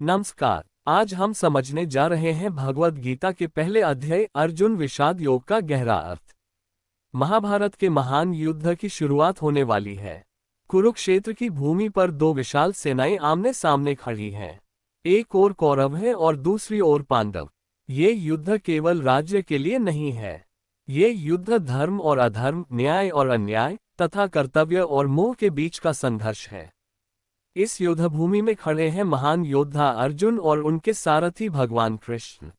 नमस्कार। आज हम समझने जा रहे हैं भगवद गीता के पहले अध्याय अर्जुन विषाद योग का गहरा अर्थ। महाभारत के महान युद्ध की शुरुआत होने वाली है। कुरुक्षेत्र की भूमि पर दो विशाल सेनाएं आमने सामने खड़ी हैं। एक ओर कौरव है और दूसरी ओर पांडव। ये युद्ध केवल राज्य के लिए नहीं है। ये युद्ध धर्म और अधर्म, न्याय और अन्याय तथा कर्तव्य और मोह के बीच का संघर्ष है। इस युद्ध भूमि में खड़े हैं महान योद्धा अर्जुन और उनके सारथी भगवान कृष्ण।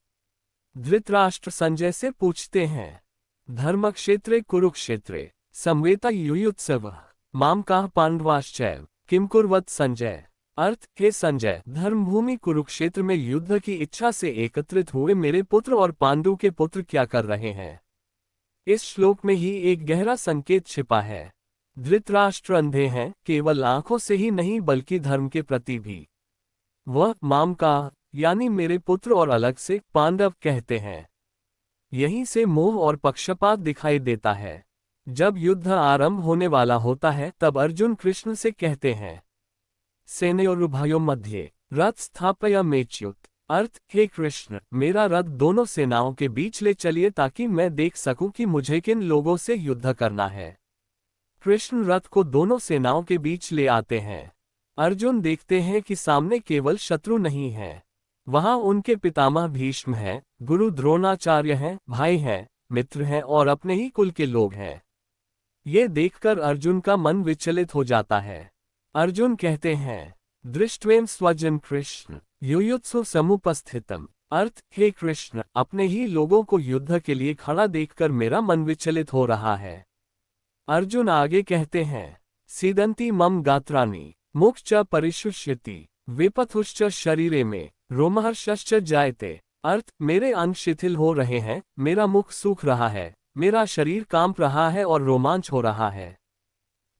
धृतराष्ट्र संजय से पूछते हैं, धर्मक्षेत्रे कुरुक्षेत्रे समवेता युयुत्सवः माम काः पांडवाश्चैव किम कुर्वत संजय। अर्थ, हे संजय, धर्मभूमि कुरुक्षेत्र में युद्ध की इच्छा से एकत्रित हुए मेरे पुत्र और पांडु के पुत्र क्या कर रहे हैं। इस श्लोक में ही एक गहरा संकेत छिपा है। धृतराष्ट्र अंधे हैं, केवल आंखों से ही नहीं बल्कि धर्म के प्रति भी। वह माम का यानी मेरे पुत्र और अलग से पांडव कहते हैं। यहीं से मोह और पक्षपात दिखाई देता है। जब युद्ध आरंभ होने वाला होता है तब अर्जुन कृष्ण से कहते हैं, सेनयोरुभयोः मध्ये रथ स्थापयाम्यच्युत। अर्थ, हे कृष्ण, मेरा रथ दोनों सेनाओं के बीच ले चलिए ताकि मैं देख सकूं कि मुझे किन लोगों से युद्ध करना है। कृष्ण रथ को दोनों सेनाओं के बीच ले आते हैं। अर्जुन देखते हैं कि सामने केवल शत्रु नहीं है, वहां उनके पितामह भीष्म हैं, गुरु द्रोणाचार्य हैं, भाई हैं, मित्र हैं और अपने ही कुल के लोग हैं। ये देखकर अर्जुन का मन विचलित हो जाता है। अर्जुन कहते हैं, दृष्ट्वेम स्वजन कृष्ण युयुत्सु समुपस्थितम। अर्थ, हे कृष्ण, अपने ही लोगों को युद्ध के लिए खड़ा देखकर मेरा मन विचलित हो रहा है। अर्जुन आगे कहते हैं, सीदंती मम गात्राणि मुख च परिशुष्यति विपथुश्च शरीरे में रोमहर्षश्च जायते। अर्थ, मेरे अंग शिथिल हो रहे हैं, मेरा मुख सूख रहा है, मेरा शरीर कांप रहा है और रोमांच हो रहा है।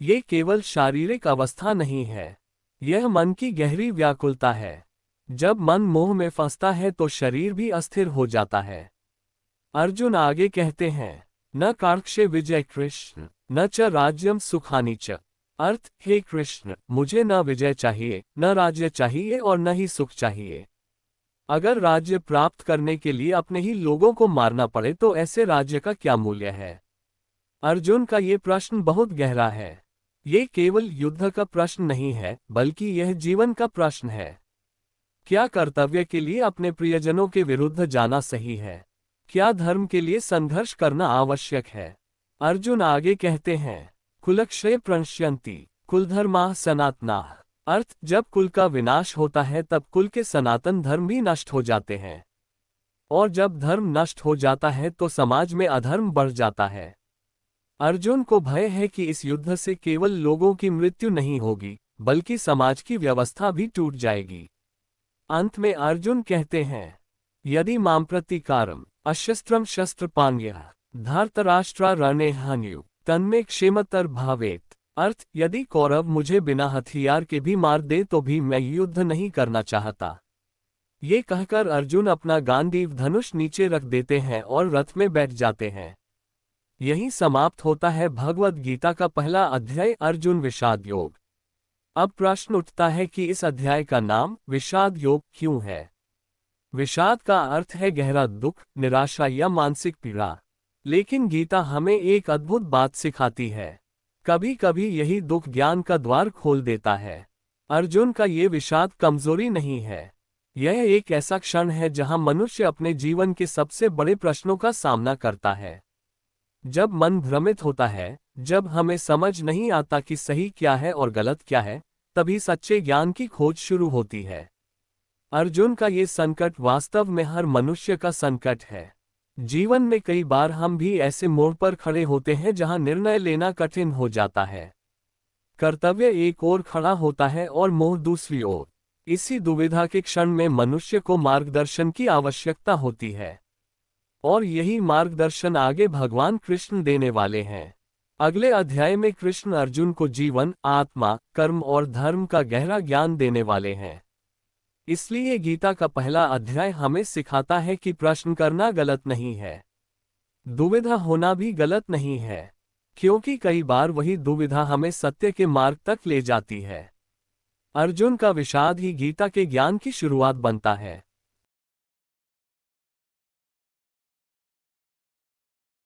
ये केवल शारीरिक अवस्था नहीं है, यह मन की गहरी व्याकुलता है। जब मन मोह में फंसता है तो शरीर भी अस्थिर हो जाता है। अर्जुन आगे कहते हैं, न कार्क्षे विजय कृष्ण न च राज्यम सुखानि च। अर्थ, हे कृष्ण, मुझे न विजय चाहिए, न राज्य चाहिए और न ही सुख चाहिए। अगर राज्य प्राप्त करने के लिए अपने ही लोगों को मारना पड़े तो ऐसे राज्य का क्या मूल्य है। अर्जुन का ये प्रश्न बहुत गहरा है। ये केवल युद्ध का प्रश्न नहीं है बल्कि यह जीवन का प्रश्न है। क्या कर्तव्य के लिए अपने प्रियजनों के विरुद्ध जाना सही है? क्या धर्म के लिए संघर्ष करना आवश्यक है? अर्जुन आगे कहते हैं, कुलक्षय प्रणश्यन्ति कुलधर्माः सनातनाः। अर्थ, जब कुल का विनाश होता है तब कुल के सनातन धर्म भी नष्ट हो जाते हैं। और जब धर्म नष्ट हो जाता है तो समाज में अधर्म बढ़ जाता है। अर्जुन को भय है कि इस युद्ध से केवल लोगों की मृत्यु नहीं होगी बल्कि समाज की व्यवस्था भी टूट जाएगी। अंत में अर्जुन कहते हैं, यदि मां प्रतिकारम अशस्त्रम शस्त्रपाण्यः धार्तराष्ट्रा रणे हान्यु तन्मे क्षेमतर भावेत। अर्थ, यदि कौरव मुझे बिना हथियार के भी मार दे तो भी मैं युद्ध नहीं करना चाहता। ये कहकर अर्जुन अपना गांडीव धनुष नीचे रख देते हैं और रथ में बैठ जाते हैं। यहीं समाप्त होता है भगवद गीता का पहला अध्याय अर्जुन विषाद योग। अब प्रश्न उठता है कि इस अध्याय का नाम विषाद योग क्यों है। विषाद का अर्थ है गहरा दुख, निराशा या मानसिक पीड़ा। लेकिन गीता हमें एक अद्भुत बात सिखाती है, कभी कभी यही दुख ज्ञान का द्वार खोल देता है। अर्जुन का ये विषाद कमजोरी नहीं है, यह एक ऐसा क्षण है जहां मनुष्य अपने जीवन के सबसे बड़े प्रश्नों का सामना करता है। जब मन भ्रमित होता है, जब हमें समझ नहीं आता कि सही क्या है और गलत क्या है, तभी सच्चे ज्ञान की खोज शुरू होती है। अर्जुन का ये संकट वास्तव में हर मनुष्य का संकट है। जीवन में कई बार हम भी ऐसे मोड़ पर खड़े होते हैं जहां निर्णय लेना कठिन हो जाता है। कर्तव्य एक ओर खड़ा होता है और मोह दूसरी ओर। इसी दुविधा के क्षण में मनुष्य को मार्गदर्शन की आवश्यकता होती है। और यही मार्गदर्शन आगे भगवान कृष्ण देने वाले हैं। अगले अध्याय में कृष्ण अर्जुन को जीवन, आत्मा, कर्म और धर्म का गहरा ज्ञान देने वाले हैं। इसलिए गीता का पहला अध्याय हमें सिखाता है कि प्रश्न करना गलत नहीं है, दुविधा होना भी गलत नहीं है, क्योंकि कई बार वही दुविधा हमें सत्य के मार्ग तक ले जाती है। अर्जुन का विषाद ही गीता के ज्ञान की शुरुआत बनता है।